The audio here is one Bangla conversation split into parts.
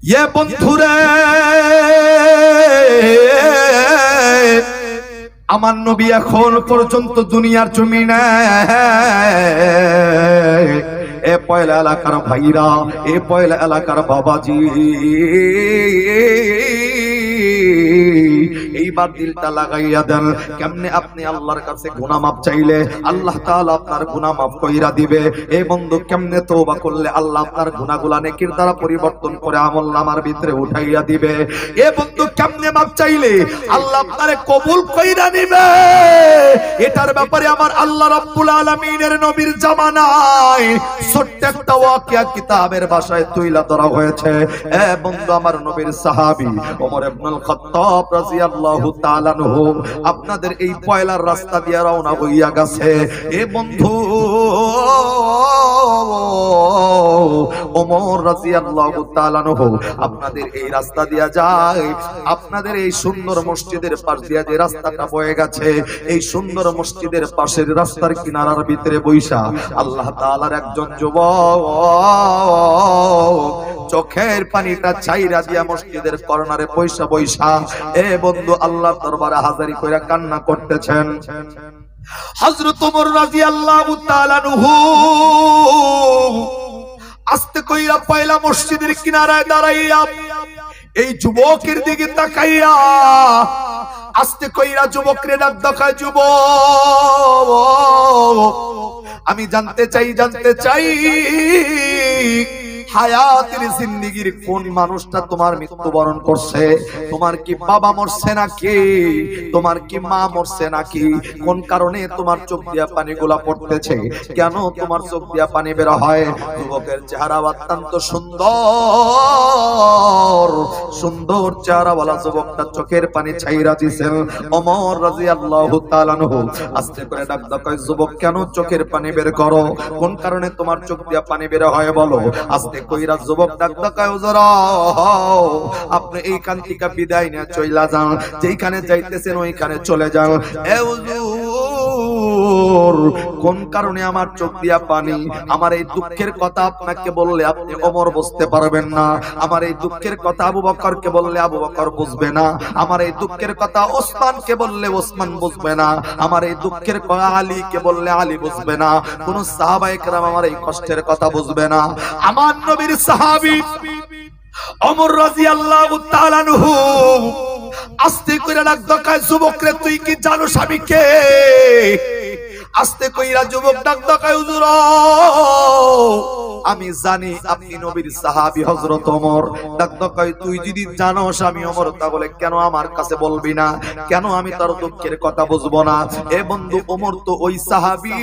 ইয়ে বন্ধুরে, আমার নবী এখন পর্যন্ত দুনিয়ার জমিনে এ পয়লা এলাকার ভাইরা, এ পয়লা এলাকার বাবাজি, এইবার দিলটা লাগাইয়া দেন। কেমনে আপনি আল্লাহর কাছে গুনাহ মাফ চাইলে আল্লাহ তাআলা আপনার গুনাহ মাফ কইরা দিবে। এই বন্ধু, কেমনে তওবা করলে আল্লাহ আপনার গুনাহগুলা নেকির দ্বারা পরিবর্তন করে আমলনামার ভিতরে উঠাইয়া দিবে। এ বন্ধু, কেমনে মাফ চাইলে আল্লাহ আপনারে কবুল কইরা নিবে, এটার ব্যাপারে আমার আল্লাহ রাব্বুল আলামিনের নবীর জামানায় ছোট্ট একটা ওয়াকিয়া কিতাবের ভাষায় তুইলা ধরা হয়েছে। এ বন্ধু, আমার নবীর সাহাবী ওমর ইবনুল খাত্তাব রাদিয়াল্লাহু তাআলা আনহু আপনাদের এই পয়লার রাস্তা দিয়ে রওনা হইয়া গেছে। এ বন্ধু, ওমর রাদিয়াল্লাহু তাআলা আনহু আপনাদের এই রাস্তা দিয়া যায়। আপনাদের এই সুন্দর মসজিদের পাশ দিয়া যে রাস্তাটা বয়ে গেছে, এই সুন্দর মসজিদের পাশের রাস্তার কিনারার ভিতরে বইসা আল্লাহ তাআলার একজন যুবক চোখের পানিটা ছাইরা দিয়া মসজিদের কর্নারে বইসা বইসা এ বন্ধু আল্লাহর দরবারে হাজারি কইরা কান্না করতেছেন। হযরত ওমর রাদিয়াল্লাহু তাআলা আনহু আস্তে কইরা পয়লা মসজিদের কিনারায় দাঁড়াইয়া এই যুবকের দিকে তাকাইয়া আস্তে কইরা যুবকরে ডাক দেখায়, যুবক, আমি জানতে চাই হায়াতের জিন্দেগির কোন মানুষটা তোমার মৃত্যুবরণ করছে? তোমার কি বাবা মরছে নাকি? তোমার কি মা মরছে নাকি? কোন কারণে তোমার চোখ দিয়া পানিগুলা পড়তেছে? কেন তোমার চোখ দিয়া পানি বের হয়? যুবকের চেহারা অত্যন্ত সুন্দর চেহারাওয়ালা যুবকটা চোখের পানি ছাইরা দিয়েছেন। ওমর রাদিয়াল্লাহু তাআলা আনহু আস্তে করে ডাক দেয়, যুবক, কেন চোখের পানি বের করো? কোন কারণে তোমার চোখ দিয়া পানি বের হয় বলো? আস্তে কইরা যুবক ডাক দেয়, হুজুর, আপনি এইখান থেকে বিদায় নিয়ে চইলা যান, যেখানে যাইতেছেন ওইখানে চলে যান। এ হুজুর, কোন কারণে আমার চোখ দিয়া পানি? আমার এই দুঃখের কথা আপনাকে বললে আপনি ওমর বুঝতে পারবেন না। আমার এই দুঃখের কথা আবু বকরকে বললে আবু বকর বুঝবে না। আমার এই দুঃখের কথা ওসমানকে বললে ওসমান বুঝবে না। আমার এই দুঃখের কথা আলীকে বললে আলী বুঝবে না। কোন সাহাবায়ে কেরাম আমার এই কষ্টের কথা বুঝবে না। আমার নবীর সাহাবী ওমর রাদিয়াল্লাহু তাআলা আনহু আস্তে কইরা ডাক দেয়, যুবক রে, তুই কি জানোস আমি কে? আস্তে কইরা যুবক ডাক দেয়, হুজুর, আমি জানি আপনি নবীর সাহাবী হযরত ওমর। ডাক দেয়, তুই যদি জানোস আমি ওমর, তাহলে কেন আমার কাছে বলবি না? কেন আমি তার দুঃখের কথা বুঝবো না? এ বন্ধু, ওমর তো ওই সাহাবী।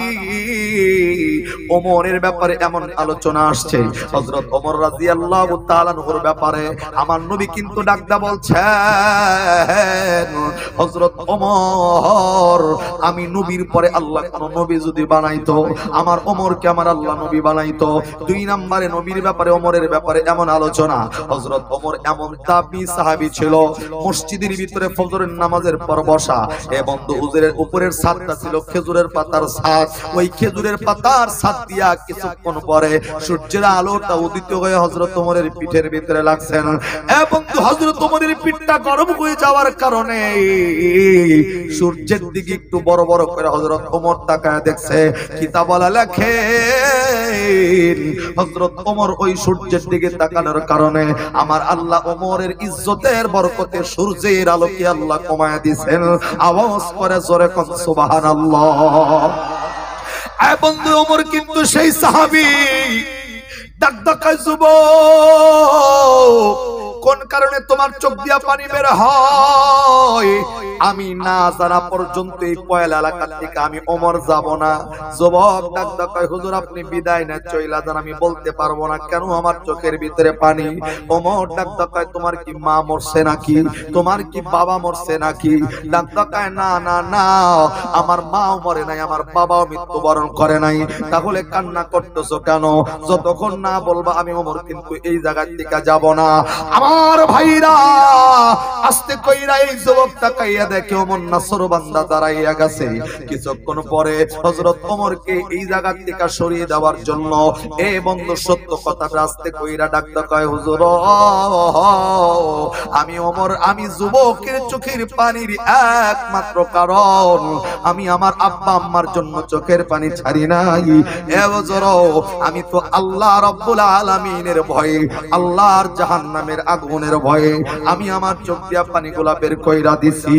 ওমরের ব্যাপারে এমন আলোচনা আসছে, হযরত ওমর রাদিয়াল্লাহু তাআলা আনহুর ব্যাপারে আমার নবী কিন্তু ডাকদা বলছেন, হযরত ওমর, আমি নবীর পরে আল্লাহ কোন নবী যদি বানাইতো, আমার ওমরকে আমার আল্লাহ নবী বানাইতো। দুই নম্বরে নবীর ব্যাপারে ওমরের ব্যাপারে এমন আলোচনা, হযরত ওমর এমন দামি সাহাবী ছিল, মসজিদের ভিতরে ফজরের নামাজের পর বসা। এ বন্ধু, হুজুরের উপরের ছাদটা ছিল খেজুরের পাতার ছাদ। ওই খেজুরের পাতার ছাদ দিয়া কিছুক্ষণ পরে সূর্যের আলোটা উদিত হয়ে হযরত ওমরের পিঠের ভিতরে লাগছেন। এ বন্ধু, হযরত ওমরের পিঠটা গরম হয়ে যাওয়ার কারণে সূর্যের দিকে একটু বড় বড় করে হযরত ওমর তাকায় দেখছে। কিতাবওয়ালা লেখে, হযরত ওমর ওই সূর্যের দিকে তাকানোর কারণে আমার আল্লাহ ওমরের ইজ্জতের বরকতে সূর্যের আলোকে আল্লাহ কমায়া দিয়েছেন। আওয়াজ করে জোরে কোন সুবহানাল্লাহ। এ বন্ধু, ওমর কিন্তু সেই সাহাবী। ডাক দেয়, যুবক, কোন কারণে তোমার চোখ দিয়া পানি বের হয়? আমি না জানা পর্যন্ত এই পয়লা এলাকা থেকে আমি ওমর যাব না। যুবক ডাক দেয়, হুজুর, আপনি বিদায় না চইলা যান, আমি বলতে পারবো না কেন আমার চোখের ভিতরে পানি। ওমর ডাক দেয়, তোমার কি মা মরছে নাকি? তোমার কি বাবা মরছে নাকি? ডাক দেয়, না না না, আমার মাও মরে নাই, আমার বাবাও মৃত্যুবরণ করে নাই। তাহলে কান্না করতেছো কেন? যতক্ষণ না বলবা আমি ওমর কিন্তু এই জায়গা থেকে যাব না। আমার ভাইরা, আস্তে কইরা এই যুবক তাকাইয়া দেখে ওমর নাসরবান্দা দাঁড়াইয়া গেছে। কিছুক্ষণ পরে হযরত ওমরকে এই জায়গা থেকে সরিয়ে দেওয়ার জন্য এ বন্ধু সত্য কথা রাস্তে কইরা ডাকতে কয়, হুজুর আমি ওমর, আমি যুবকের চোখের পানির একমাত্র কারণ আমি আমার আব্বা আম্মার জন্য চোখের পানি ছাড়ি নাই। এ হুজুর আমি তো আল্লাহ রাব্বুল আলামিনের ভয়ে, আল্লাহর জাহান্নামের আগুনের ভয়ে আমি আমার চোখ দিয়া পানিগুলা বের কইরা দিছি।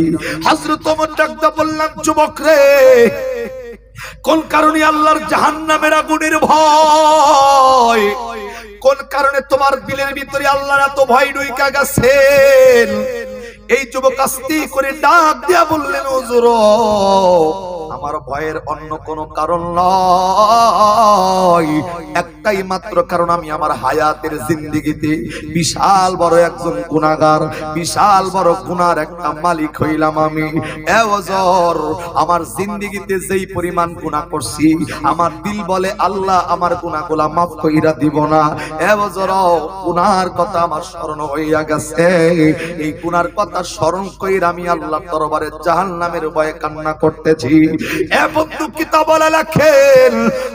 হযরত ওমর ডাকতে বললেন, যুবক রে, কোন কারণে আল্লাহর জাহান্নামের আগুনের ভয়, কোন কারণে তোমার দিলের ভিতরে আল্লাহর এত ভয় ঢুইকা গেছেন? এই যুবক আস্তে করে ডাক দিয়া বললেন, হুজুর আমার ভয়ের অন্য কোনো কারণ নয়, একটাই মাত্র কারণ, আমি আমার হায়াতের জিন্দেগিতে বিশাল বড় একজন গুনাহগার, বিশাল বড় গুনার একটা মালিক হইলাম আমি। এ হুজুর আমার জিন্দেগিতে যেই পরিমাণ গুনাহ করছি, আমার দিল বলে আল্লাহ আমার গুনাহগুলা মাফ কইরা দিব না। এ হুজুর গুনার কথা আমার স্মরণ হইয়া গেছে, এই গুনার কথা স্মরণ কইরা আমি আল্লাহর দরবারে জাহান্নামের ভয়ে কান্না করতেছি। এ বন্ধু কিতাব বলে লেখেন,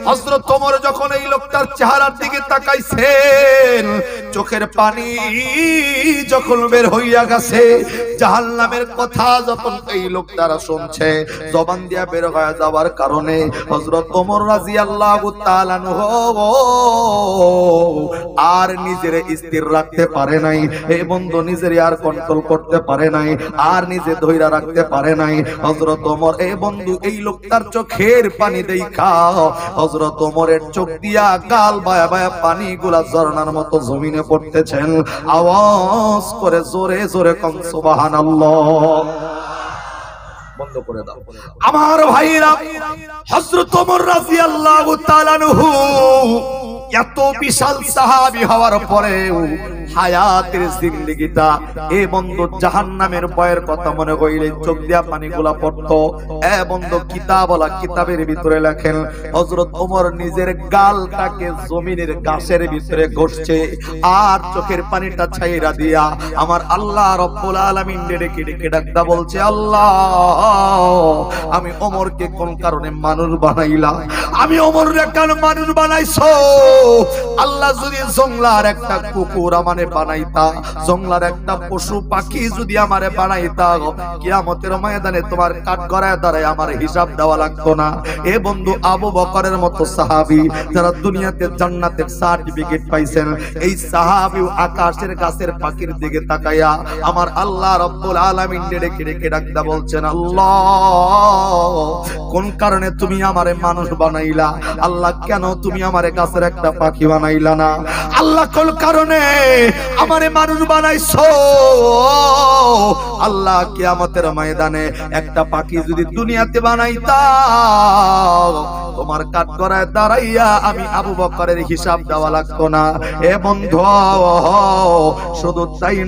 হযরত ওমর যখন এই লোকটার চেহারার দিকে তাকাইছেন, চোখের পানি যখন বের হইয়া গেছে, জাহান্নামের কথা যখন এই লোকটারা শুনছে, জবান দিয়া বের হয়ে যাওয়ার কারণে হযরত ওমর রাদিয়াল্লাহু তাআলা আর নিজের স্থির রাখতে পারে নাই। এই বন্ধু নিজের আর কন্ট্রোল করতে পারে নাই, আর নিজে ধইরা রাখতে পারে নাই। হযরত ওমর এই বন্ধু এই লোকটার চোখের পানি দেখা হযরত ওমরের চোখ দিয়া গাল বায়া বায়া পানিগুলা ঝর্ণার মতো জমিনে পড়তেছেন। আওয়াজ করে জোরে জোরে কোন সুবহানাল্লাহ। বন্ধ করে দাও আমার ভাইরা। হযরত ওমর রাদিয়াল্লাহু তাআলা আনহু এত বিশাল সাহাবী হওয়ার পরেও হায়াতের জিন্দেগিটা এ বন্ধু জাহান্নামের ভয়ের কথা মনে কইলে চোখ দিয়া পানিগুলা পড়তো। এ বন্ধু কিতাবের ভিতরে লেখেন, হযরত ওমর নিজের গালটাকে জমিনের ঘাসের ভিতরে ঘষছে আর চোখের পানিটা ছাইরা দিয়া আমার আল্লাহ রাব্বুল আলামিন ডেকে ডেকে ডাকতা বলছে, আল্লাহ আমি ওমরকে কোন কারণে মানুষ বানাইলা, আমি ওমরকে কেন মানুষ বানাইছো? আল্লাহ যদি জংলার একটা কুকুর আমারে বানাইতা, জংলার একটা পশু পাখি যদি আমারে বানাইতা, কিয়ামতের ময়দানে তোমার কাঠগড়ায় দাঁড়ায় আমার হিসাব দেওয়া লাগতো না। এ বন্ধু আবু বকরের মতো সাহাবী যারা দুনিয়াতে জান্নাতের সার্টিফিকেট পাইছেন, এই সাহাবী আকাশের গাছের পাখির দিকে তাকায়া আমার আল্লাহ রাব্বুল আলামিন ডেকে ডেকে ডাকতা বলছেন, আল্লাহ কোন কারণে তুমি আমারে মানুষ বানাইলা? আল্লাহ কেন তুমি আমারে গাছের একটা পাখি বানাইলা না? আল্লাহ কোন কারণে আমারে মানুষ বানাইছো? আল্লাহ কিয়ামতের ময়দানে একটা পাখি যদি দুনিয়াতে বানাইতা, তোমার কাঠগড়ায় দাঁড়াইয়া আমি আবু বকরের হিসাব দেওয়া লাগতো না। এ বন্ধু শুধু তাই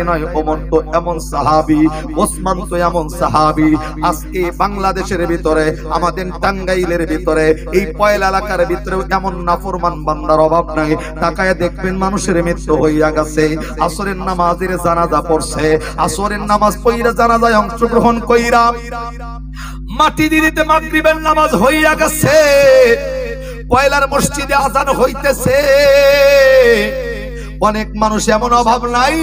নয়, ওমর তো এমন সাহাবী, ওসমান তো এমন সাহাবী। আজকে বাংলাদেশের ভিতরে, আমাদের টাঙ্গাইলের ভিতরে, এই পয়লা এলাকার ভিতরে এমন নাফরমান বান্দার অভাব নাই। তাকায় দেখবেন মানুষের মৃত্যু হইয়া গেছে, আসরের নামাজের জানাজা পড়ছে, আসরের নামাজ পড়িয়া জানাজায় অংশগ্রহণ কইরা মাটি দিতে মাগরিবের নামাজ হইয়া গেছে, পয়লার মসজিদে আযান হইতেছে। অনেক মানুষ এমন অভাব নাই,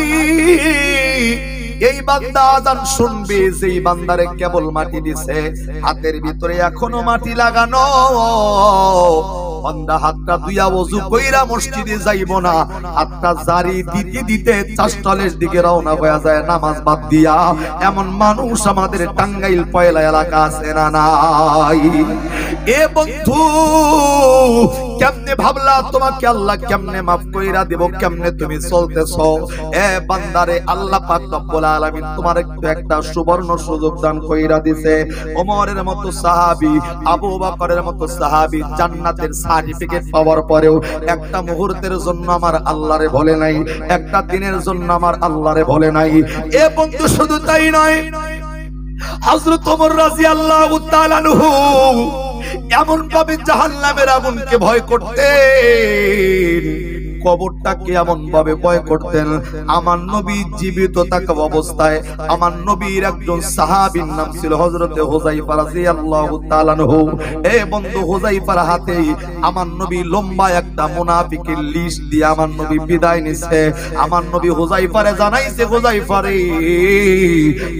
এই বান্দা আযান শুনবে, যেই বান্দারে কেবল মাটি দিছে, হাতের ভিতরে এখনো মাটি লাগানো, বান্দা হাতটা ধুইয়া ওযু কইরা মসজিদে যাইব না, হাতটা জারি দিতে দিতে চাষতলের দিকে রওনা হয়ে যায় নামাজ বাদ দিয়া। এমন মানুষ আমাদের টাঙ্গাইল পয়লা এলাকা আছে না নাই? এ বন্ধু কেমনে ভাবলা তোমাকে আল্লাহ কেমনে মাফ কইরা দিব? কেমনে তুমি চলতেছো? এ বান্দারে আল্লাহ পাক রব্বুল আলামিন তোমার একটা সুবর্ণ সুযোগ দান কইরা দিছে। ওমরের মতো সাহাবী, আবু বকরের মতো সাহাবী জান্নাতের সার্টিফিকেট পাওয়ার পরেও একটা মুহূর্তের জন্য আমার আল্লাহরে ভুলে নাই, একটা দিনের জন্য আমার আল্লাহরে ভুলে নাই। এ বন্ধু শুধু তাই নয়, হযরত ওমর রাদিয়াল্লাহু তাআলা আনহু এমন ভাবে জাহান্নামের আগুনকে ভয় করতেন, কবরটাকে এমন ভাবে ভয় করতেন। আমার নবী জীবিত থাকা অবস্থায় আমার নবীর একজন সাহাবীর নাম ছিল হযরতে হুযায়ফা রাদিয়াল্লাহু তাআলা আনহু। এ বন্ধু, হুযায়ফার হাতে আমার নবী লম্বা একটা মুনাফিকের লিস্ট দিয়ে আমার নবী বিদায় নিছে। আমার নবী হুযায়ফারে জানাইছে, হুযায়ফারে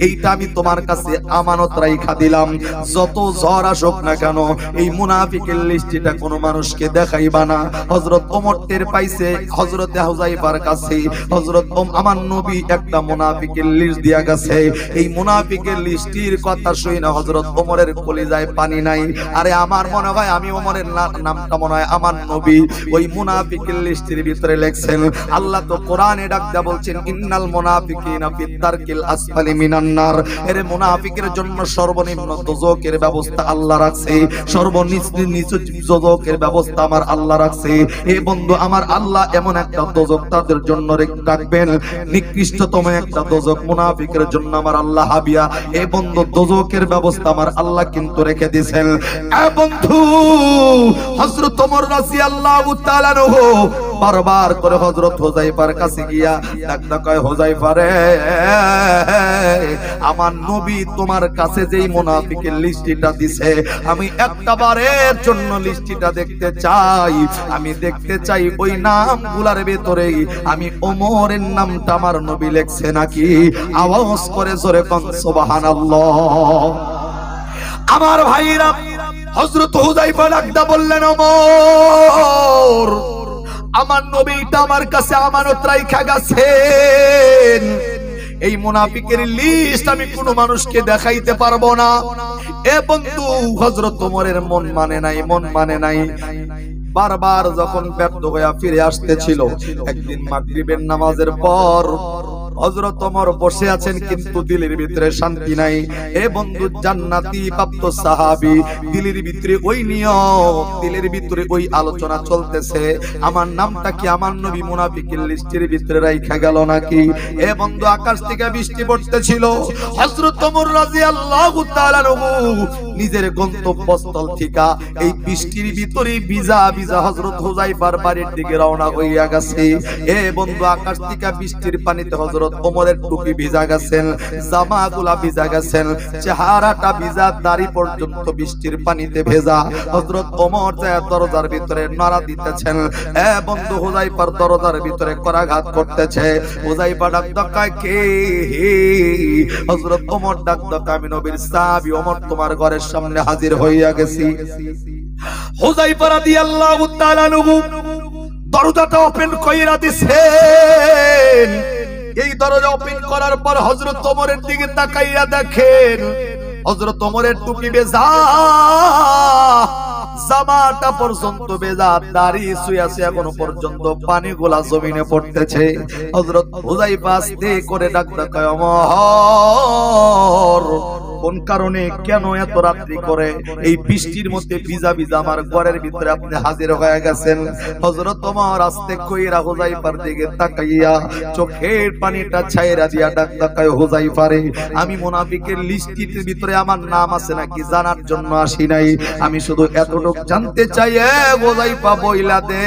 এইটা আমি তোমার কাছে আমানত রাইখা দিলাম, যত ঝড় আসুক না কেন এই মুনাফিকের লিস্টটা কোনো মানুষকে দেখাইবা না। হযরত ওমর টের পাইছে হযরতে হুযায়ফার কাছে হযরত আমার নবী একটা মুনাফিকের লিস্ট দিয়া গেছে। এই মুনাফিকের লিস্টির কথা শুনে হযরত ওমরের কলিজায় পানি নাই। আরে আমার মনে হয় আমি ওমরের নামটা মনে হয় আমার নবী ওই মুনাফিকের লিস্টের ভিতরে লেখছেন। আল্লাহ তো কোরআনে ডাকদা বলছেন, ইন্নাল মুনাফিকিনা ফি তারকিল আসফালি মিনান নার। এর মুনাফিকের জন্য সর্বনিম্ন দোজখের ব্যবস্থা আল্লাহ রাখছে, নিচু দোজখের ব্যবস্থা আমার আল্লাহ রাখছে। এই বন্ধু, আমার আল্লাহ এমন একটা দোজখ তাদের জন্য রাখবেন, নিকৃষ্টতম একটা দোজখ মুনাফিকের জন্য আমার আল্লাহ হাবিয়া। এই বন্ধু, দোজখের ব্যবস্থা আমার আল্লাহ কিন্তু রেখে দিয়েছেন। এ বন্ধু, হযরত ওমর রাদিয়াল্লাহু তাআলা আনহু বারবার করে হযরত হুযায়ফার কাছে গিয়া ডাকতে কয়, হুযায়ফা রে, আমার নবী তোমার কাছে যেই মুনাফিকের লিস্টটা দিছে আমি একটা বারের জন্য লিস্টটা দেখতে চাই। আমি দেখতে চাই ওই নামগুলার ভেতরে আমি ওমরের নামটা আমার নবী লেখছে নাকি। আওয়াজ করে জোরে কোন সুবহানাল্লাহ। আমার ভাইরা, হযরত হুযায়ফা ডাকদা বললেন, ওমর আমার নবীটা আমার কাছে আমানত রাইখা গেছেন, এই মুনাফিকের লিস্ট আমি কোনো মানুষকে দেখাইতে পারবো না। এ বন্ধু, হযরত ওমরের মন মানে নাই। বারবার যখন ব্যর্থ হয়ে ফিরে আসতেছিল, একদিন মাগরিবের নামাজের পর হযরত ওমর বসে আছেন, কিন্তু দিলের ভিতরে শান্তি নাই। এ বন্ধু, জান্নাতি প্রাপ্ত সাহাবী, দিলের ভিতরে ওই নিয়ম, দিলের ভিতরে ওই আলোচনা চলতেছে, আমার নামটা কি আমার নবী মুনাফিকের লিস্টের ভিতরে রাইখা গেল নাকি। এ বন্ধু, আকাশ থেকে বৃষ্টি পড়তেছিল। হযরত ওমর রাদিয়াল্লাহু তাআলা আনহু নিজের গন্তব্যস্থল থেকে এই বৃষ্টির ভিতরে ভিজা ভিজা হযরত হুযায়ফার বাড়ির দিকে রওনা হইয়া গেছে। এ বন্ধু, আকাশ থেকে বৃষ্টির পানিতে হযরত ওমরের টুপি ভিজা গেছেন, জামাগুলা ভিজা গেছেন, চেহারাটা ভিজা, দাড়ি পর্যন্ত বৃষ্টির পানিতে ভেজা। হযরত ওমর যায় দরজার ভিতরে নাড়া দিতেছেন। এ বন্ধু, হুযায়ফার দরজার ভিতরে করাঘাত করতেছে। হুযায়ফা ডাক ডাকায়, কে? হযরত ওমর ডাক ডাকায়, আমি নবীর সাহাবী ওমর তোমার ঘরের সামনে হাজির হইয়া গেছি। হুযায়ফা রাদিয়াল্লাহু তাআলা আনহু দরজাটা ওপেন কইরা দিছেন। এই দরজা ওপেন করার পর হযরত ওমরের দিকে তাকাইয়া দেখেন হযরত ওমরের টুপি ভেজা, জামাটা পর্যন্ত ভেজা, দাড়ি শুয়ে আছে এখনো পর্যন্ত পানিগুলা জমিনে পড়তেছে। হযরত হুযায়ফা আস্তে করে ডাক ডাকায়, ওমর কোন কারণে, কেন এত রাত্রি করে এই বৃষ্টির মধ্যে ভিজা ভিজা আমার ঘরের ভিতরে আপনি হাজির হয়ে গেছেন? হযরত ওমর আস্তে কইরা হুযায়ফার দিকে তাকাইয়া চোখের পানিটা ছাইরা দিয়া ডাক ডাকায়, হুযায়ফা রে, আমি মুনাফিকের লিস্টের ভিতরে আমার নাম আছে নাকি জানার জন্য আসি নাই, আমি শুধু এতটুকু জানতে চাই, হুযায়ফা বইলা দে,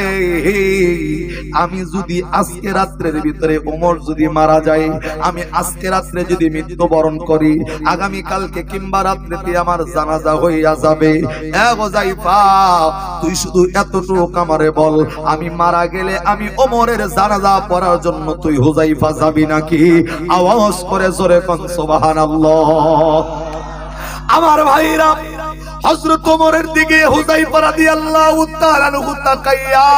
আমি যদি আজকে রাত্রের ভিতরে ওমর যদি মারা যায়, আমি আজকে রাত্রে যদি মৃত্যুবরণ করি, আগামী কাল কিংবা রাত্রিতে আমার জানাজা হইয়া যাবে। এ হুযায়ফা, তুই শুধু এতটুকু আমারে বল, আমি মারা গেলে আমি ওমরের জানাজা পড়ার জন্য তুই হুযায়ফা যাবি নাকি? আওয়াজ করে জোরে কোন সুবহানাল্লাহ। আমার ভাইরা, হযরত ওমরের দিকে হুযায়ফা রাদিয়াল্লাহু তাআলা আনহু তাকাইয়া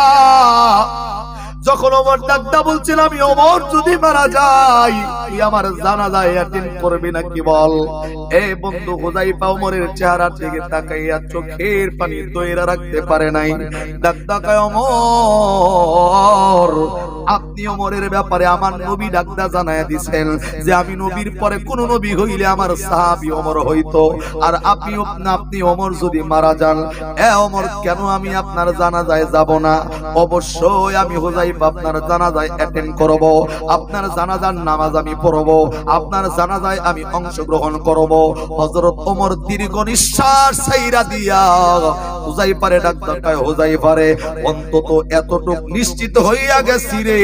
যখন ওমর ডাকদা বলছিল, আমি ওমর যদি মারা যাই তুই আমার জানাজায় অ্যাটেন্ড করবি নাকি বল। এ বন্ধু, হুযায়ফা ওমরের চেহারার দিকে তাকাইয়া চোখের পানি ধইরা রাখতে পারে নাই। ডাকদা কয়, ওমর, আপনি ওমরের ব্যাপারে আমার নবী ডাকদা জানায়া দিবেন যে আমি নবীর পরে কোন নবী হইলে আমার সাহাবী ওমর হইতো, আর আপনি ওমর যদি মারা যান, এ ওমর, কেন আমি আপনার জানাজায় যাব না? অবশ্যই আমি হুযায়ফা আপনার জানাজায় অ্যাটেন্ড করব, আপনার জানাজার নামাজ আমি পড়ব, আপনার জানাজায় আমি অংশগ্রহণ করব। হযরত ওমর দীর্ঘ নিঃশ্বাস ছাইরা দিয়া হুযাইফারে ডাক দেয়, হুযাইফারে অন্তত এতটুক নিশ্চিত হইয়া গেছি রে,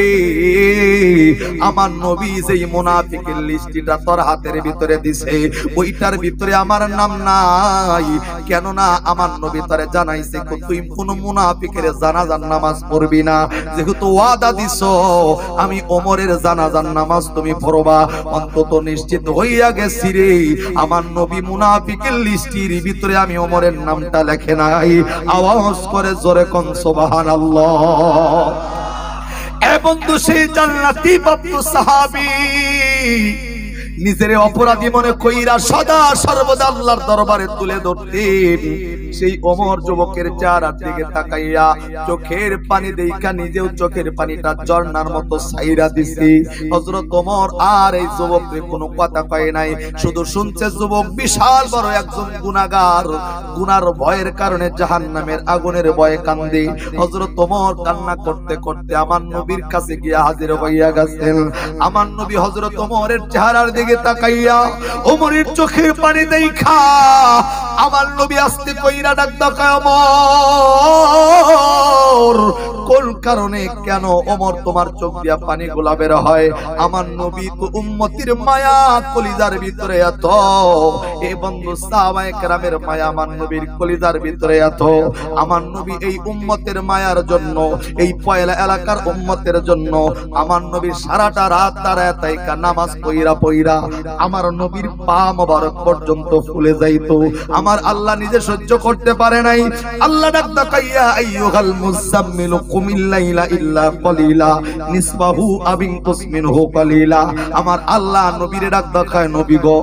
আমার নবী যেই মুনাফিকের লিস্টটা তোর হাতের ভিতরে দিছে ওইটার ভিতরে আমার নাম নাই। কেননা আমার নবী তারে জানাইছে তুই কোন মুনাফিকের জানাজার নামাজ পড়বি না, যেহেতু ওয়াদা দিছো আমি ওমরের জানাজার নামাজ তুমি পড়বা। অন্তত নিশ্চিত হইয়া গেছি রে, আমার নবী মুনাফিকের লিস্টির ভিতরে আমি ওমরের নামটা লেখে নাই। আওয়াজ করে জোরে কোন সুবহানাল্লাহ। এ বন্ধু সেই জান্নাতি বাপ্পু সাহাবী নিজের অপরাধী মনে কইরা সদা সর্বদা আল্লাহর দরবারে তুলে ধরতেন। সেই ওমর যুবকের চেহারার দিকে তাকাইয়া চোখের পানি দেখা নিজেও চোখের পানিটা ঝর্ণার মতো ছাইরা দিছে। হযরত ওমর আর এই যুবকের কোনো কথা কয় নাই, শুধু শুনছে যুবক বিশাল বড় একজন গুনাহগার, গুনার ভয়ের কারণে জাহান্নামের আগুনের ভয়ে কান্দে। হযরত ওমর কান্না করতে করতে আমার নবীর কাছে গিয়ে হাজির হইয়া গেছেন। আমার নবী হযরত ওমরের চেহারার দিকে তাকাইয়া ওমরের চোখের পানি দেখা আমার নবী আস্তে কইরা ডাক দেয়, ওমর কোন কারণে কেন ওমর তোমার চোখ দিয়া পানি গোলা বের হয়? আমার নবী তো উম্মতির মায়া কলিজার ভিতরে এত, এ বন্ধু সাহাবায়ে কেরামের মায়া আমার নবীর কলিজার ভিতরে এত। আমার নবী এই উম্মতের মায়ার জন্য, এই পয়লা এলাকার উম্মতের জন্য আমার নবী সারাটা রাত দাঁড়ায় তাইকা নামাজ পইরা আমার নবীর পা মোবারক পর্যন্ত ফুলে যাইতো। আমার আল্লাহ নিজে সহ্য করতে পারে নাই। আল্লাহ ডাক দেয়া, আইয়ুহাল মুযাম্মিল কুমিল লাইলা ইল্লা কলিলা নিসবাহু আবিনকুস মিনহু কলিলা। আমার আল্লাহ নবীরে ডাক দেয়, নবী গো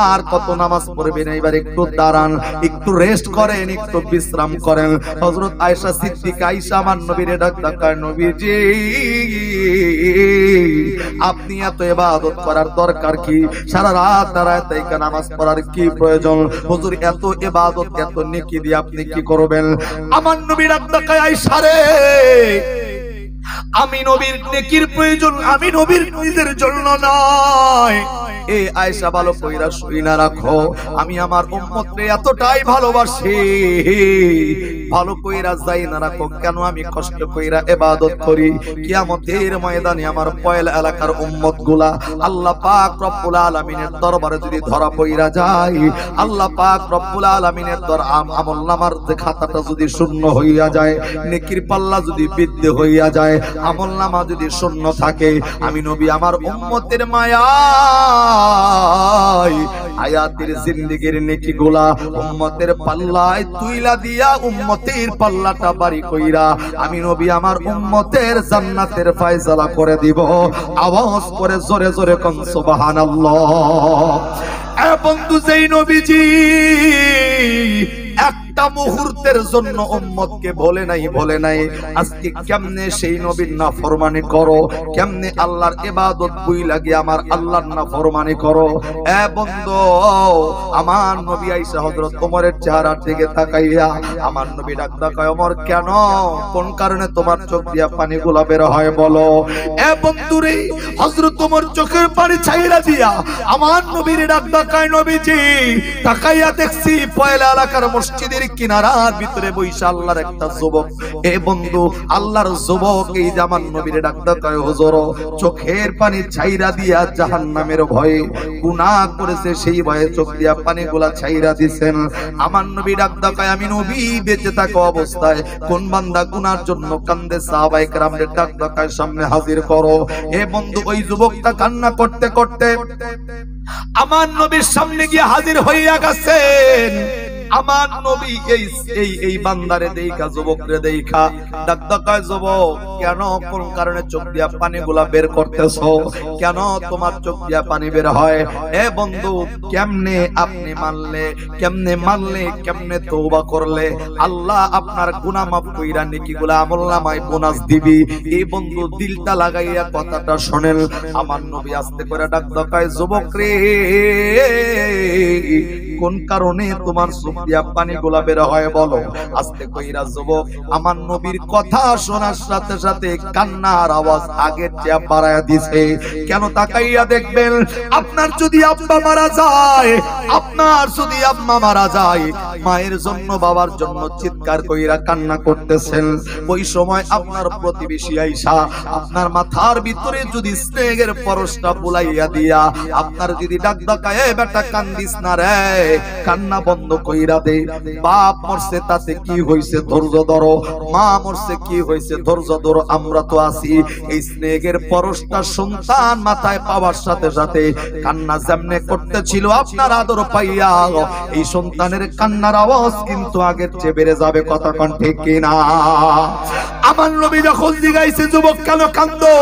আর কত নামাজ পড়বেন, এবার একটু দাঁড়ান, একটু রেস্ট করেন, একটু বিশ্রাম করেন। হযরত আয়েশা সিদ্দিকা আয়েশা আমার নবীরে ডাক দেয়, নবীজি আপনি এত ইবাদত করার দরকার কি? সারা রাত দাঁড়ায় তাইকা নামাজ পড়ার কি প্রয়োজন? হুজুর এত ইবাদত এত নেকি দিয়ে আপনি কি করবেন? আমার নবী ডাক দেয়, আয়েশা রে আমি নবীর নেকির প্রয়োজন, আমি নবীর নিজের জন্য নয়। এ আয়েশা ভালো কইরা শুইনা রাখো, আমি আমার উম্মতরে এতটাই ভালোবাসি, ভালো কইরা যাই না রাখো কেন আমি কষ্ট কইরা ইবাদত করি। কিয়ামতের ময়দানে আমার পয়লা এলাকার উম্মতগুলা আল্লাহ পাক রব্বুল আলামিনের দরবারে যদি ধরা পইরা যায়, আল্লাহ পাক রব্বুল আলামিনের আমলনামার যে খাতাটা যদি শূন্য হইয়া যায়, নেকির পাল্লা যদি বৃদ্ধ হইয়া যায়, আমলনামা যদি শূন্য থাকে, আমি নবী আমার উম্মতের মায়া হায়াতের জিন্দেগির নেকিগুলা উম্মতের পাল্লায় তুইলা দিয়া উম্মতের পাল্লাটা বাড়ি কইরা আমি নবী আমার উম্মতের জান্নাতের ফয়সালা করে দিব। আওয়াজ করে জোরে জোরে কোন সুবহানাল্লাহ। এ বন্ধু যেই নবীজি একটা মুহূর্তের জন্য উম্মতকে বলে নাই আজকে কেমনে সেই নবীর নাফরমানি করো, কেমনে আল্লাহর ইবাদত ভুইলা গিয়ে আমার আল্লাহর নাফরমানি করো। এ বন্ধু আমার নবী আয়েশা হযরত ওমরের চেহারার দিকে তাকাইয়া আমার নবী ডাক দেয়, ওমর কেন কোন কারণে তোমার চোখ দিয়া পানিগুলো বের হয় বলো? এ বন্ধু রে হযরত ওমর চোখের পানি ছাইরা দিয়া আমার নবীর ডাক দেয়, নবীজি তাকাইয়া দেখছি পয়লা এলাকার মসজিদের কিনারার ভিতরে বইসা আল্লাহর একটা যুবক। এ বন্ধু আল্লাহর যুবক এই জামান নবীর ডাক দেয়, হুজুর চোখের পানি ছাইরা দিয়া জাহান্নামের ভয়ে গুনাহ করেছে, সেই ভয়ে চোখ দিয়া পানিগুলা ছাইরা দিবেন। আমার নবী ডাক দেয়, আমি নবী বেঁচে থাকা অবস্থায় কোন বান্দা গুনার জন্য কান্দে সাহাবায়ে কেরামদের ডাক দেয় সামনে হাজির করো। এ বন্ধু ওই যুবকটা কান্না করতে করতে আমার নবীর সামনে গিয়ে হাজির হইয়া গেছেন। আমার নবী এই বান্দারে দেখা যুবকরে দেখা ডাক দেয়, যুবক কেন কোন কারণে চোখ দিয়া পানিগুলা বের করতেছো? কেন তোমার চোখ দিয়া পানি বের হয়? এ বন্ধু কেমনে আপনি মানলে, কেমনে তওবা করলে আল্লাহ আপনার গুনাহ মাফ কইরা নেকিগুলা আমলনামায় বোনাস দিবি। এই বন্ধু দিলটা লাগাইয়া কথাটা শুনেন। আমার নবী আস্তে করে ডাক দেয়, যুবক রে কোন কারণে তোমার চোখ দিয়া পানিগুলা বের হয় বলো। আস্তে কইরা যুবক আমার নবীর কথা শোনার সাথে সাথে কান্নার আওয়াজ আগের চেয়ে বাড়ায়া দিছে। কেন তাকাইয়া দেখবেন, আপনার যদি আব্বা মারা যায়, আপনার যদি আম্মা মারা যায়, মায়ের জন্য বাবার জন্য চিৎকার কইরা কান্না করতেছেন, ওই সময় আপনার প্রতিবেশী আইসা আপনার মাথার ভিতরে যদি স্নেহের পরশটা বুলাইয়া দিয়া আপনার যদি ডাক ডাকায়, বেটা কান্দিস না রে, কান্না বন্ধ কইরা দে, বাপ মরছে তাতে কি হইছে, ধৈর্য ধরো, মা মরছে কি হইছে, ধৈর্য ধরো, আমরা তো আছি। এই স্নেহের পরশটা সন্তান মাথায় পাওয়ার সাথে সাথে কান্না যেমনে করতেছিল আপনার আদর পাইয়া, এই সন্তানের কান্নার আওয়াজ কিন্তু আগের চেয়ে বেড়ে যাবে। কথা কোন ঠিক কিনা? আমার নবী যখন জিগাইছে যুবক কেন কান্দো,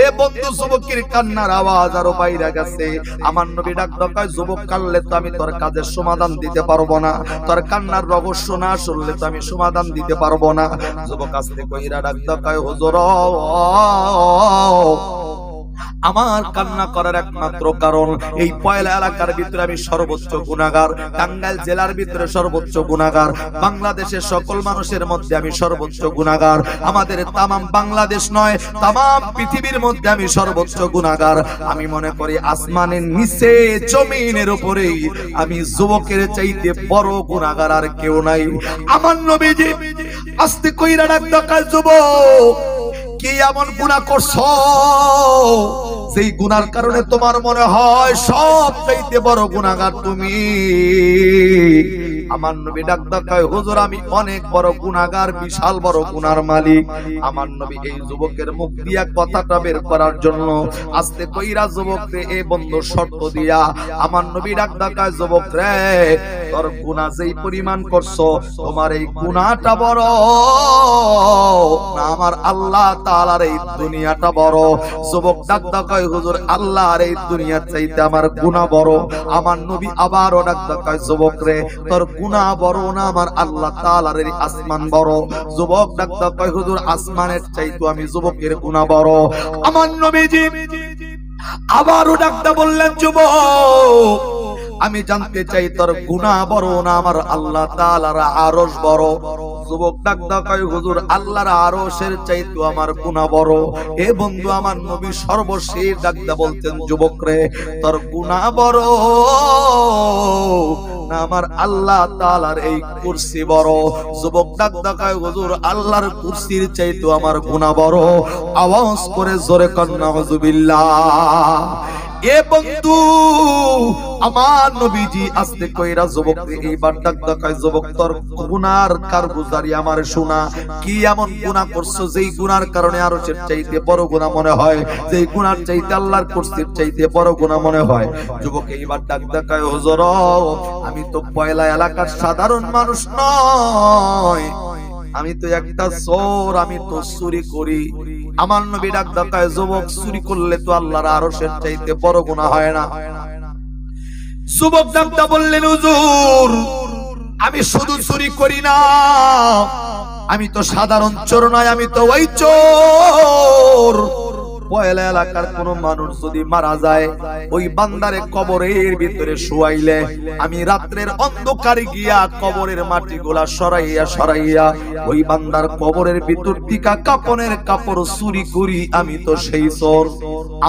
এ বন্ধু যুবকের কান্নার আওয়াজ আরো বাইরে গেছে। আমার নবী ডাক ডাকায়, যুবক কানলে তো আমি তোর কাজের সমাধান দিতে পারবো না, তোর কান্নার রহস্য না শুনলে তো আমি সমাধান দিতে পারবো না। যুবক আস্তে কইরা ডাক ডাকায়, হুজুর আমার কান্না করার একমাত্র কারণ এই পয়লা এলাকার ভিতরে আমি সর্বোচ্চ গুনাহগার, টাঙ্গাইল জেলার ভিতরে সর্বোচ্চ গুনাহগার, বাংলাদেশের সকল মানুষের মধ্যে আমি সর্বোচ্চ গুনাহগার, আমাদের তামাম বাংলাদেশ নয় তামাম পৃথিবীর মধ্যে আমি সর্বোচ্চ গুনাহগার। আমি মনে করি আসমানের নিচে জমিনের উপরেই আমি যুবকের চাইতে বড় গুনাহগার আর কেউ নাই। আমার নবীজি আস্তে কইরা ডাক ডাকায়, যুবক কি এমন গুনাহ করছো সেই গুনার কারণে তোমার মনে হয় সব চাইতে বড় গুনাহগার তুমি? আমার নবী ডাক ডাকায়, হুজুর আমি অনেক বড় গুনাহগার, বিশাল বড় গুনার মালিক। আমার নবী এই যুবকের মুখ দিয়া কথাটা বের করার জন্য আস্তে কইরা যুবককে এ বন্ধ শর্ত দিয়া আমার নবী ডাক ডাকায়, যুবক রে তোর গুনাহ যেই পরিমাণ করছো, তোমার এই গুনাহটা বড় না আমার আল্লাহ তাআলার এই দুনিয়াটা বড়? যুবক ডাক ডাকায়, হুজুর আল্লাহর এই দুনিয়ার চাইতে আমার গুনাহ বড়। আমার নবী আবারও ডাক ডাকায়, যুবক রে তোর গুনাহ বড় না আমার আল্লাহ তাআলার এই আসমান বড়? যুবক ডাক ডাকায়, হুজুর আসমানের চাইতে আমি যুবকের গুনাহ বড়। আমার নবীজি আবারও ডাকতে বললেন, যুবক আমি জানতে চাই তোর গুনাহ বড় না আমার আল্লাহ তাআলার আরশ বড়? যুবক ডাক ডাকায়, হুজুর আল্লাহর আরশের চাইতে আমার গুনাহ বড়। এ বন্ধু আমার নবী সর্বশেষ ডাকতে বলতেন, যুবক রে তোর গুনাহ বড় না আমার আল্লাহ তাআলার এই কুরসি বড়? যুবক ডাক ডাকায়, হুজুর আল্লাহর কুরসির চাইতে আমার গুনাহ বড়। আওয়াজ করে জোরে কর নাউযুবিল্লাহ। এ বন্ধু আমার নবীজি আস্তে কইরা যুবককে এইবার ডাক ডাকায়, যুবক তোর গুনার কারগুজারি আমার শোনা। কি এমন গুনাহ করছো যেই গুনার কারণে আরশের চাইতে বড় গুনাহ মনে হয়, যেই গুনার চাইতে আল্লাহর কুরসির চাইতে বড় গুনাহ মনে হয়? যুবক এইবার ডাক ডাকায়, হুজুর আমি তো পয়লা এলাকার সাধারণ মানুষ নয়, আমি তো একটা চোর, আমি তো চুরি করি। আমার নবী ডাক ডাকায়, যুবক চুরি করলে তো আল্লাহর আরশের চাইতে বড় গুনাহ হয় না? যুবক ডাকটা বললেন, হুজুর আমি শুধু চুরি করি না, আমি তো সাধারণ চোর নয়, আমি তো ওই চোর। পয়লা এলাকার কোন মানুষ যদি মারা যায়, ওই বান্দারে কবরের ভিতরে শুয়াইলে আমি রাত্রের অন্ধকারে গিয়া কবরের মাটিগুলা সরাইয়া সরাইয়া ওই বান্দার কবরের ভিতর থেকে কাপনের কাপড় চুরি করি, আমি তো সেই চোর।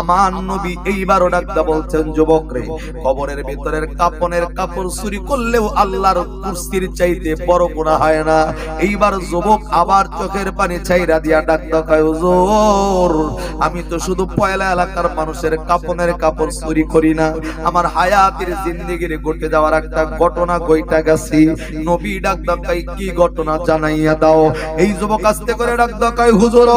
আমার নবী এইবারও ডাকতে বলছেন, যুবক রে কবরের ভিতরের কাপনের কাপড় চুরি করলেও আল্লাহর কুরসির চাইতে বড় গুনাহ হয় না। এইবার যুবক আবার চোখের পানি ছাইরা দিয়া ডাক ডাকায়, হুজুর আমি তো শুধু পয়লা এলাকার মানুষের কাপনের কাপড় চুরি করি না, আমার হায়াতের জিন্দেগির ঘটে যাওয়ার একটা ঘটনা কইটা গেছি। নবী ডাক ডাকায়, কি ঘটনা জানাইয়া দাও। এই যুবক আস্তে করে ডাক ডাকায়, হুজুর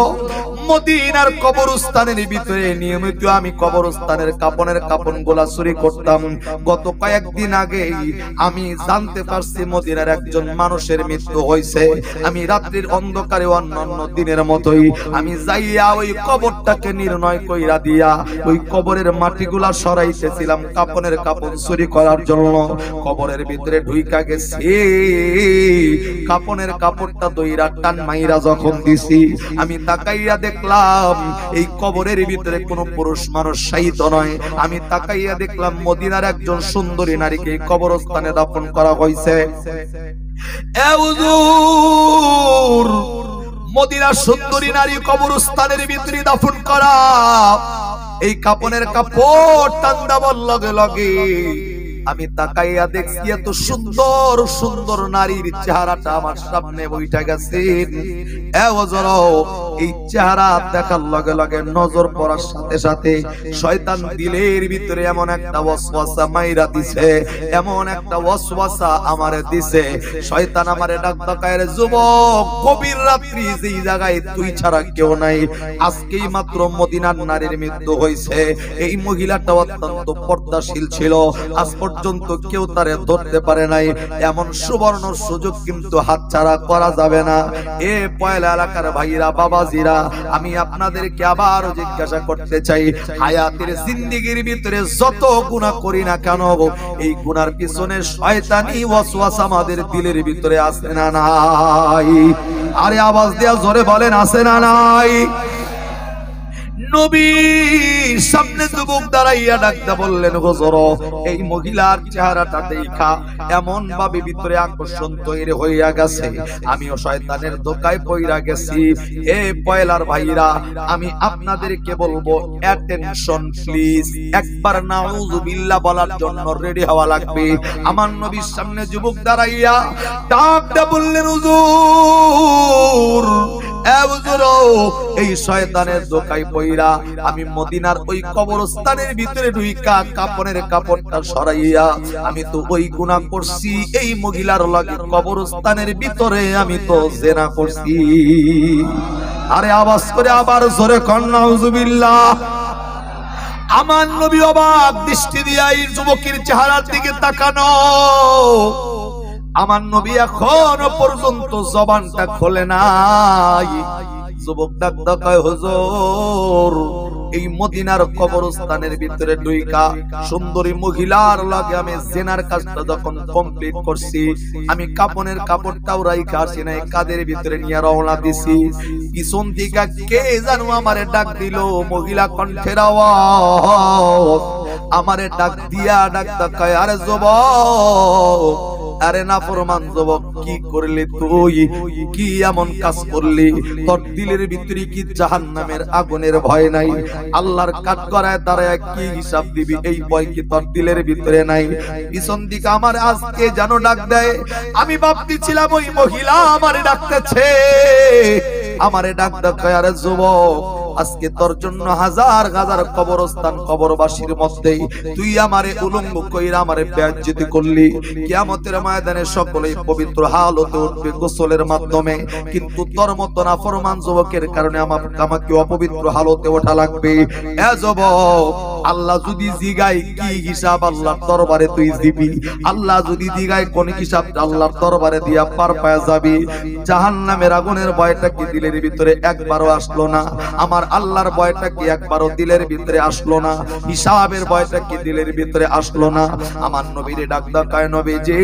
মদিনার কবরস্থানের ভিতরে নিয়মিত আমি কবরস্থানের কাপনের কাপনগুলা চুরি করতাম। গত কয়েকদিন আগে আমি জানতে পারছি মদিনার একজন মানুষের মৃত্যু হয়েছে। আমি রাত্রির অন্ধকারে অন্যান্য দিনের মতোই আমি যাইয়া ওই কবরটাকে নির্ণয় কইরা দিয়া ওই কবরের মাটিগুলা সরাইতেছিলাম কাপনের কাপন চুরি করার জন্য। কবরের ভিতরে ঢুইকা গেছি, কাপনের কাপড়টা দইরা টান মাইরা যখন দিছি, আমি তাকাইয়া দেখলাম এই কবরের ভিতরে কোনো পুরুষ মানুষ শায়িত নয়। আমি তাকাইয়া দেখলাম মদিনার একজন সুন্দরী নারীকে কবরস্থানে দাফন করা হয়েছে। এ হুজুর, মদিনার সুন্দরী নারী কবরস্থানের ভিতরে দাফন করা, এই কাপনের কাপড় টান্দাবার লগে লগে আমি তাকাইয়া দেখছি এত সুন্দর সুন্দর নারীর চেহারাটা আমার সামনে বইটা গেছে। এই চেহারা দেখার লগে লগে নজর পড়ার সাথে সাথে শয়তান দিলের ভিতরে এমন একটা ওয়াসওয়াসা মাইরা দিছে, এমন একটা ওয়াসওয়াসা আমারে দিছে। শয়তান আমারে ডাক ডাকায়, রে যুবক, গভীর রাত্রি যেই জায়গায় তুই ছাড়া কেউ নাই, আজকেই মাত্র মদিনার নারীর মৃত্যু হয়েছে। এই মহিলাটা অত্যন্ত পর্দাশীল ছিল, আজ পর্যন্ত কেউ তারে ধরতে পারে নাই। এমন সুবর্ণ সুযোগ কিন্তু হাতছাড়া করা যাবে না। এ পয়লা এলাকার ভাইরা, বাবাজিরা, আমি আপনাদেরকে আবারও জিজ্ঞাসা করতে চাই, হায়াতের জিন্দেগির ভিতরে যত গুনাহ করি না কেন, এই গুনার পিছনে শয়তানি ওয়াসওয়াসা আমাদের দিলের ভিতরে আছে না নাই? আরে আওয়াজ দেয়া জোরে বলেন, আছে না নাই? নবীর সামনে যুবক দাঁড়াইয়া ডাকতে বললেন, হুজুর, এই মহিলার চেহারাটা দেখা এমন ভাবে ভিতরে আকর্ষণ তৈরি হইয়া গেছে, আমিও শয়তানের ধোঁকায় পইরা গেছি। এ পয়লার ভাইরা, আমি আপনাদেরকে বলবো, অ্যাটেনশন প্লিজ, একবার নাউযুবিল্লাহ বলার জন্য রেডি হওয়া লাগবে। আমার নবীর সামনে যুবক দাঁড়াইয়া ডাকতে বললেন, হুজুর, এই শয়তানের ধোঁকায় পইরা আমি মদিনার ওই কবরস্থানের ভিতরে ঢুইকা কাপনের কাপড়টা সরাইয়া আমি তো ওই গুনাহ করছি। এই মহিলার লাগে কবরস্থানের ভিতরে আমি তো জিনা করছি। আরে আওয়াজ করে আবার জোরে কর নাউযুবিল্লাহ। আমার নবী অবাক দৃষ্টি দিয়া এই যুবকের চেহারার দিকে তাকানো। আমার নবী এখনো পর্যন্ত জবানটা খোলে নাই। যুবক ডাক ডাকায়, হুজুর, এই মদিনার কবরস্থানের ভিতরে ঢুইকা সুন্দরী মহিলার লাগে আমি জিনার কাজটা যখন কমপ্লিট করছি, আমি কাপনের কাপড়টাও রাইখা আসি নাই, কাদের ভিতরে নিয়ে রওনা দিছি। পিছন দিকে কে জানো আমারে ডাক দিল, মহিলা কণ্ঠের আওয়াজ আমারে ডাক দিয়া ডাক ডাকায়, আরে যুবক, আরে নাফরমান যুবক, কি করলি তুই? কি এমন কাজ করলি? তোর দিলের ভিতরে কি জাহান্নামের আগুনের ভয় নাই? আল্লাহর কাঠগড়ায় দাঁড়ায় কি হিসাব দিবি, এই ভয় কি তোর দিলের ভিতরে নাই? পিছন দিকে আমার আজকে যেন ডাক দেয়, আমি ভাবতেছিলাম ওই মহিলা আমারে ডাকতেছে, আমারে ডাক ডাকায়, আরে যুবক, আজকে তোর জন্য হাজার হাজার কবরস্থান কবরবাসীর মধ্যে তুই আমারে উলঙ্গ কইরা আমারে বেইজ্জতি করলি। কিয়ামতের ময়দানে সকলেই পবিত্র হালতে উঠবে গোসলের মাধ্যমে, কিন্তু তোর মত নাফরমান যুবকের কারণে আমাকে অপবিত্র হালতে ওঠা লাগবে। এ যুবক, আল্লাহ যদি জিগায় কি হিসাব আল্লাহর দরবারে তুই দিবি? আল্লাহ যদি জিগায় কোন হিসাব আল্লাহর দরবারে দিয়া পার পায়া যাবি। জাহান্নামের আগুনের ভয়টা কি দিলের ভিতরে একবারও আসলো না? আমার আল্লাহর ভয়টা কি একবারও দিলের ভিতরে আসলো না? হিসাবের ভয়টা কি দিলের ভিতরে আসলো না? আমার নবীর ডাক ডাকায়, নবীজি,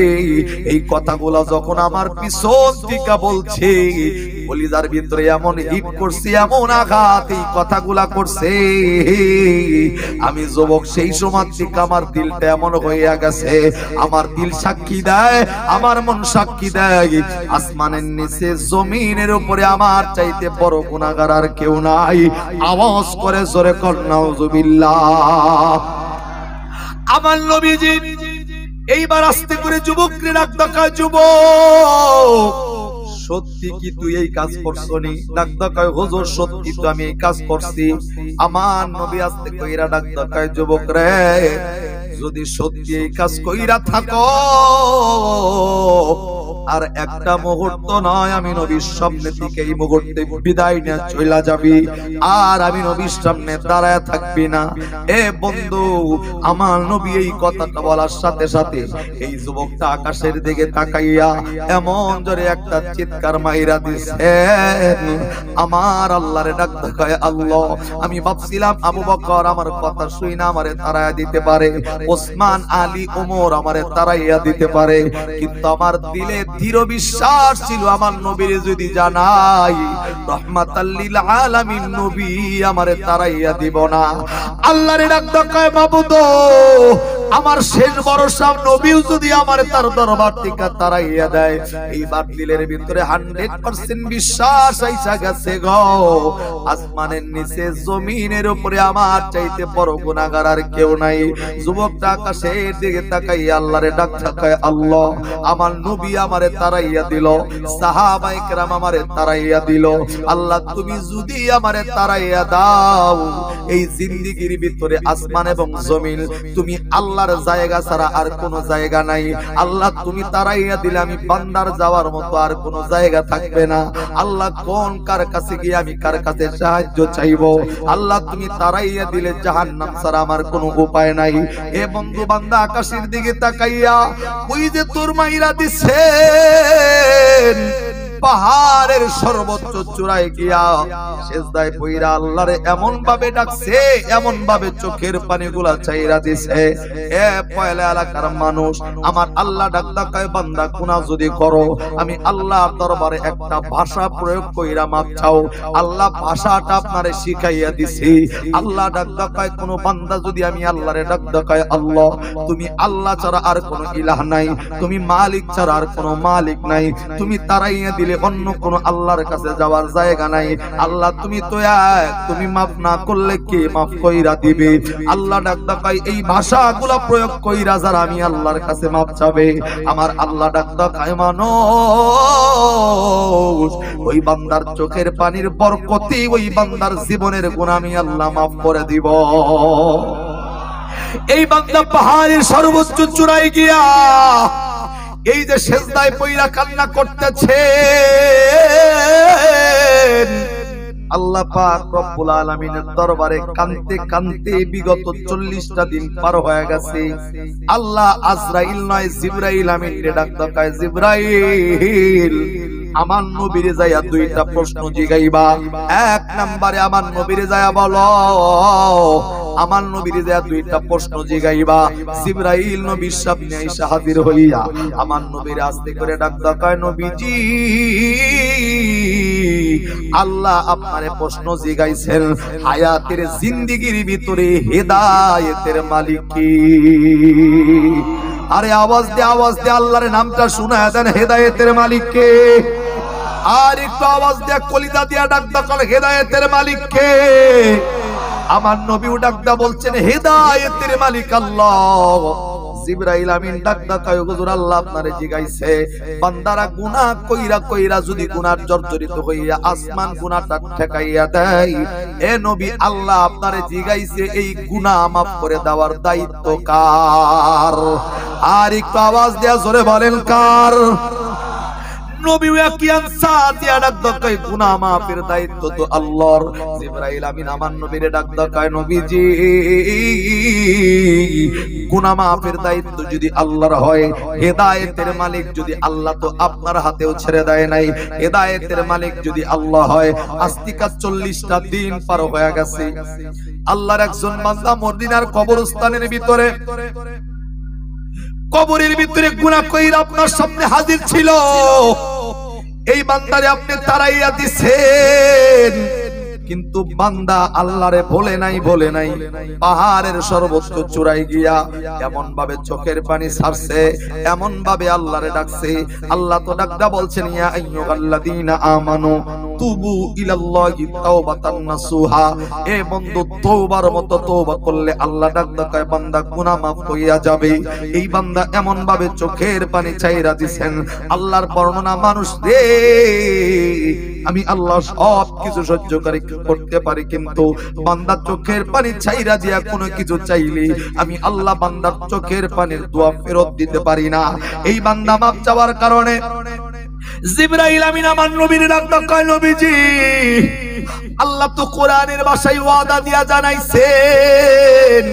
এই কথাগুলো যখন আমার পিছন থেকে বলছে, কলিজার ভিতরে এমন হিট করছে, এমন আঘাত এই কথাগুলা করছে, আমি যুবক সেই সময় থেকে আমার দিলটা এমন হইয়া গেছে, আমার দিল সাক্ষী দেয়, আমার মন সাক্ষী দেয়, আসমানের নিচে জমিনের উপরে আমার চাইতে বড় গুনাহগার আর কেউ নাই। আওয়াজ করে জোরে কর নাউযুবিল্লাহ। আমার নবীজি এইবার আস্তে করে যুবককে ডাক ডাকায়, যুবক, সত্যি কি তুই এই কাজ করছনি? ডাক ডাকায়, হুজুর, সত্যি তো আমি এই কাজ করছি। আমার নবী আস্তে কইরা ডাক ডাকায়, যুবক রে, যদি সত্যি এই কাজ কইরা থাকো, আর একটা মুহূর্ত নয়, আমি নবীর সামনে থেকে এই মুহূর্তে বিদায় নিয়ে চলে যাবি, আর আমি নবীর সামনে দাঁড়ায় থাকবি না। এ বন্ধু, আমার নবী এই কথাটা বলার সাথে সাথে এই যুবকটা আকাশের দিকে তাকাইয়া এমন জোরে একটা চিৎকার মাইরা দিছে। আমার আল্লাহরে ডাক দেখায়, আল্লাহ, আমি ভাবছিলাম আবু বকর আমার কথা শুই না আমারে তাড়াইয়া দিতে পারে, ওসমান, আলী, ওমর আমারে তাড়াইয়া দিতে পারে, কিন্তু আমার দিলে দৃঢ় বিশ্বাস ছিল আমার নবীরে যদি জানাই রহমাতাল লিল আলামিন নবী আমারে তারাইয়া দিব না। আল্লাহরে ডাকতে কয় মাবুদ আমার শেষ ভরসা নবীও যদি আমারে তার দরবার থেকে তারাইয়া দেয়, এইবার দিলের ভিতরে 100% বিশ্বাস আইসা গেছে গো। আসমানের নিচে জমিনের উপরে আমার চাইতে বড় গুনাহগার আর কেউ নাই। যুবকটা আকাশের দিকে তাকাইয়া আল্লাহরে ডাকতে কয় আল্লাহ আমার নবী আমারে তারাইয়া দিল, সাহাবায়ে কেরাম আমারে তারাইয়া দিল, আল্লাহ তুমি যদি আমারে তারাইয়া দাও এই জিন্দেগির ভিতরে আসমান এবং জমিন তুমি আল্লাহর জায়গা ছাড়া আর কোনো জায়গা নাই। আল্লাহ তুমি তারাইয়া দিলে আমি বান্দার যাওয়ার মতো আর কোনো জায়গা থাকবে না। আল্লাহ কোন কার কাছে গিয়ে আমি কার কাছে সাহায্য চাইবো? আল্লাহ তুমি তারাইয়া দিলে জাহান্নাম ছাড়া আমার কোনো উপায় নাই। এ বন্ধু বান্দা আকাশের দিকে তাকাইয়া ওই যে তোর মাইরা দিছেন পাহাড়ের সর্বোচ্চ চূড়ায় গিয়া সেজদায় পইরা আল্লাহরে এমন ভাবে ডাকছে, এমন ভাবে চোখের পানিগুলা চাইরা দিছে। এ পয়লা এলাকার মানুষ আমার আল্লাহ ডাকতা কয় বান্দা গুনাহ যদি করো আমি আল্লাহর দরবারে একটা ভাষা প্রয়োগ কইরা মাপ চাও। আল্লাহ ভাষাটা আপনারে শিখাইয়া দিছি। আল্লাহ ডাকতা কয় কোন বান্দা যদি আমি আল্লাহরে ডাকতা কয় আল্লাহ তুমি আল্লাহ ছাড়া আর কোনো ইলাহ নাই, তুমি মালিক ছাড়া আর কোনো মালিক নাই, তুমি তারাইয়া দিলে অন্য কোন আল্লাহর কাছে যাওয়ার জায়গা নাই। আল্লাহ তুমি তো এক, তুমি মাফ না করলে কে মাফ কইরা দিবে? আল্লাহ ডাকতা কয় এই ভাষাগুলো প্রয়োগ কইরা যারা আমি আল্লাহর কাছে মাফ চাবে আমার আল্লাহ ডাকতা কয় মানুষ ওই বান্দার চোখের পানির বরকতে ওই বান্দার জীবনের গুনাহ আমি আল্লাহ মাফ করে দিব। এই বান্দা পাহাড়ের সর্বোচ্চ চূড়ায় গিয়া এই যে সেজদায় পইরা কান্না করতেছে, আল্লাহ পাক রব্বুল আলামিনের দরবারে কাঁদতে কাঁদতে বিগত 40টা দিন পার হয়ে গেছে। আল্লাহ আজরাইল নয় জিবরাইল আমিনরে ডাকতে কয় জিবরাইল আমার নবীরে যায়া দুইটা প্রশ্ন জিগাইবা। এক নম্বরে আমার নবীরে যায়া বলো, আমার নবীরে যায়া দুইটা প্রশ্ন জিগাইবা। জিবরাইল নবীর সামনে আইসা হাজির হইয়া আমার নবীরে আস্তে করে ডাকতে কয় নবীজি আল্লাহ আপনারে প্রশ্ন জিগাইছেন হায়াতের জিন্দেগির ভিতরে হেদায়েতের মালিক কি? আরে আওয়াজ দে আল্লাহর নামটা শোনায় দেন, হেদায়েতের মালিক কে? আর একটু আওয়াজ দিয়ে কলিজা দিয়া ডাকদা কল হেদায়েতের মালিক কে? আমার নবীও ডাকদা বলছেন হেদায়েতের মালিক আল্লাহ। জিবরাইল আমিন ডাকদা কয় হুজুর আল্লাহ আপনারে জিগাইছে বান্দারা গুনাহ কইরা কইরা যদি গুনার জর্জরিত হইয়া আসমান গুনাহটা ঠেকাইয়া দেয়, এ নবী আল্লাহ আপনারে জিগাইছে এই গুনাহ মাফ করে দেওয়ার দায়িত্ব কার? আর একটু আওয়াজ দিয়া জোরে বলেন কার? নবী একই আনসার দিয়া ডাকদা কয় গুনাহ মাফের দায়িত্ব তো আল্লাহর। জিবরাইল আমিন আমার নবীরে ডাকদা কয় নবীজি গুনাহ মাফের দায়িত্ব যদি আল্লাহর হয়, হেদায়েতের মালিক যদি আল্লাহ তো আপনার হাতেও ছেড়ে দেয় নাই। হেদায়েতের মালিক যদি আল্লাহ হয়, আস্তিকা 40টা দিন পার হয়ে গেছে। আল্লাহর একজন বান্দা মদিনার কবরস্থানের ভিতরে কবরের ভিতরে গুনাহ কইরা আপনার সামনে হাজির ছিল। এই বান্দারে আপনি তারাইয়া দিছেন, কিন্তু বান্দা আল্লাহরে বলে নাই পাহাড়ের সর্বোচ্চ চূড়ায় গিয়া এমন ভাবে চোখের পানি ছাড়ছে, এমন ভাবে আল্লাহরে ডাকছে। আল্লাহ তো ডাকদা বলছেন ইয়া আইয়ুহাল্লাযীনা আমানু তুবু ইলাল্লাহি তাওবাতান নাসুহা। এ বন্ধু তওবার মতো তওবা করলে আল্লাহ ডাকদা কয় বান্দা গুনাহ মাফ হইয়া যাবে। এই বান্দা এমন ভাবে চোখের পানি ছাইরা দিছেন। আল্লাহর বর্ণনা মানুষ রে আমি আল্লাহ সব কিছু সহ্য করতে পারি, কিন্তু বান্দা চোখের পানি ছাইরা দিয়া কোনো কিছু চাইলে আমি আল্লাহ বান্দার চোখের পানির দোয়া ফেরত দিতে পারি না। এই বান্দা মাপ চাওয়ার কারণে জিবরাইল আমিন আমার নবীর ডাকতে কয় নবীজি আল্লাহ তো কোরআনের ভাষায় ওয়াদা দিয়া জানাইছেন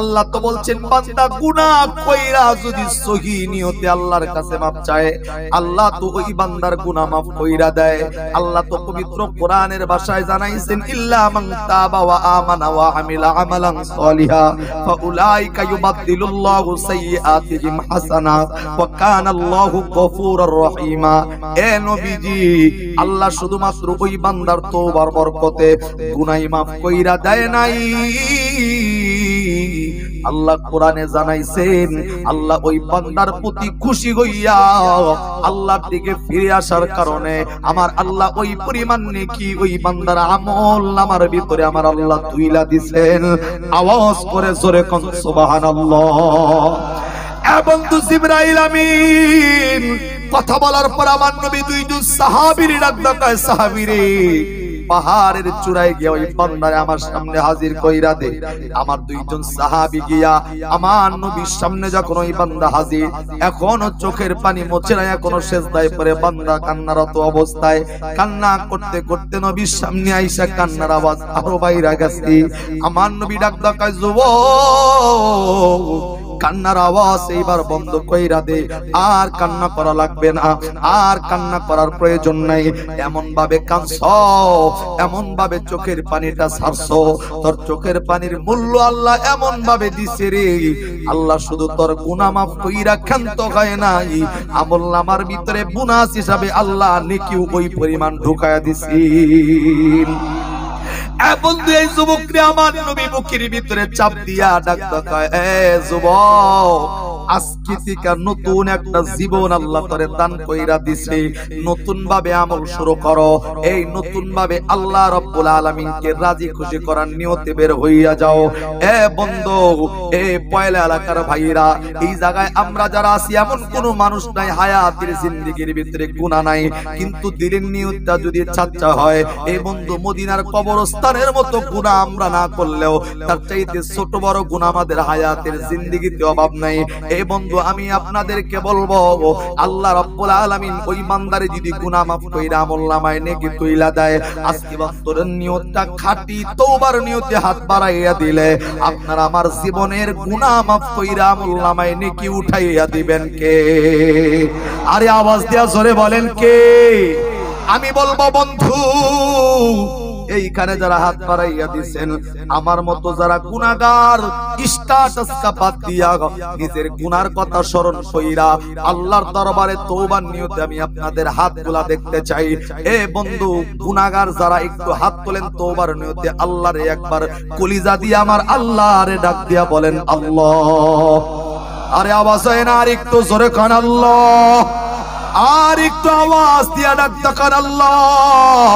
আল্লাহ তো বলছেন বান্দা গুনাহ কইরা যদি সহি নিয়তে আল্লাহর কাছে মাপ চায় আল্লাহ তো ওই বান্দার গুনাহ মাফ কইরা দেয়। আল্লাহ তো পবিত্র কোরআনের ভাষায় জানাইছেন ইল্লা মান তাবা ওয়া আমানা ওয়া আমিলা আমালান সলিহা ফাউলাইকা ইউবাদদিলুল্লাহু সাইয়্যাতিহিম হাসানাত ওয়া কানাল্লাহু গফুরুর রহিমা। এ নবীজি আল্লাহ শুধুমাত্র ওই বান্দার তওবার বরকতে গুনাহ মাফ কইরা দেয় নাই, আল্লাহ কোরআনে জানাইছেন আল্লাহ ওই বান্দার প্রতি খুশি হইয়া আল্লাহর দিকে ফিরে আসার কারণে আমার আল্লাহ ওই পরিমাণ নেকি ওই বান্দার আমল নামার ভিতরে আমার আল্লাহ তুইলা দিবেন। আওয়াজ করে জোরে কোন সুবহানাল্লাহ। এবং জিবরাইল আমিন কথা বলার পর আমার নবী দুইজন সাহাবীর ডাক দেয়, সাহাবীরে পাহাড়ের চূড়ায় গিয়া ওই বান্দারে আমার সামনে হাজির কইরা দে। আমার দুইজন সাহাবী গিয়া আমার নবীর সামনে যখন ওই বান্দা হাজির, এখনো চোখের পানি মুছে না, এখনো সিজদায় পড়ে বান্দা কান্নারত অবস্থায় কান্না করতে করতে নবীর সামনে আইসা কান্নার আওয়াজ আরো বাইরে গেছে। আমার নবী ডাক দেয়, যুবক কান্নার আওয়াজ এইবার বন্ধ কইরা দে, আর কান্না করা লাগবে না, আর কান্না করার প্রয়োজন নাই। এমন ভাবে কাঁদছো, এমন ভাবে চোখের পানিটা ছাড়ছো, তোর চোখের পানির মূল্য আল্লাহ এমন ভাবে দিছে রে, আল্লাহ শুধু তোর গুনাহ মাফ কইরা ক্ষান্ত হয় নাই, আমল নামার ভিতরে বোনাস হিসাবে আল্লাহ নেকিও ওই পরিমাণ ঢুকায়া দিছেন। বন্ধু এই যুবকরে আমার নবী বুকের ভিতরে চাপ দিয়া ডাক দেয়, এ যুবক আজকে থেকে নতুন একটা জীবন আল্লাহ তোরে দান কইরা দিছে, নতুন ভাবে আমল শুরু করো। এই নতুন ভাবে আল্লাহ রাব্বুল আলামিনকে রাজি খুশি করার নিয়তে বের হইয়া যাও। এ বন্ধু, এ পয়লা এলাকার ভাইরা, এই জায়গায় আমরা যারা আছি এমন কোন মানুষ নাই হায়াতের জিন্দেগির ভিতরে গুনাহ নাই, কিন্তু দিলের নিয়তটা যদি সাচ্চা হয়, এই বন্ধু মদিনার কবরস্থানের মতো গুনাহ আমরা না করলেও তার চাইতে ছোট বড় গুনাহ আমাদের হায়াতের জিন্দেগিতে অভাব নাই। এই বন্ধু আমি আপনাদেরকে বলবো, আল্লাহ রাব্বুল আলামিন ওই বান্দারে যদি গুনাহ মাফ কইরা আমলনামায় নেকি তুইলা দেয়, আজকে বন্ধুর নিয়তটা খাঁটি তওবার নিয়তে হাত বাড়াইয়া দিলে আপনার আমার জীবনের গুনাহ মাফ কইরা আমলনামায় নেকি উঠাইয়া দিবেন কে? আরে আওয়াজ দিয়া জোরে বলেন কে? আমি বলবো বন্ধু এইখানে যারা হাত বাড়াইয়া দিছেন, আমার মতো যারা গুনাহগার স্ট্যাটাস বাদ দিয়া নিজের গুনার কথা স্মরণ কইরা আল্লাহর দরবারে তওবার নিয়তে আমি আপনাদের হাতগুলা দেখতে চাই। এ বন্ধু গুনাহগার যারা একটু হাত তোলেন তওবার নিয়তে, আল্লাহরে একবার কলিজা দিয়ে আমার আল্লাহরে ডাক দিয়া বলেন আল্লাহ। আরে আওয়াজ হয় না? আর একটু জোরে কান আল্লাহ, আর একটু আওয়াজ দিয়া ডাক দেন আল্লাহ।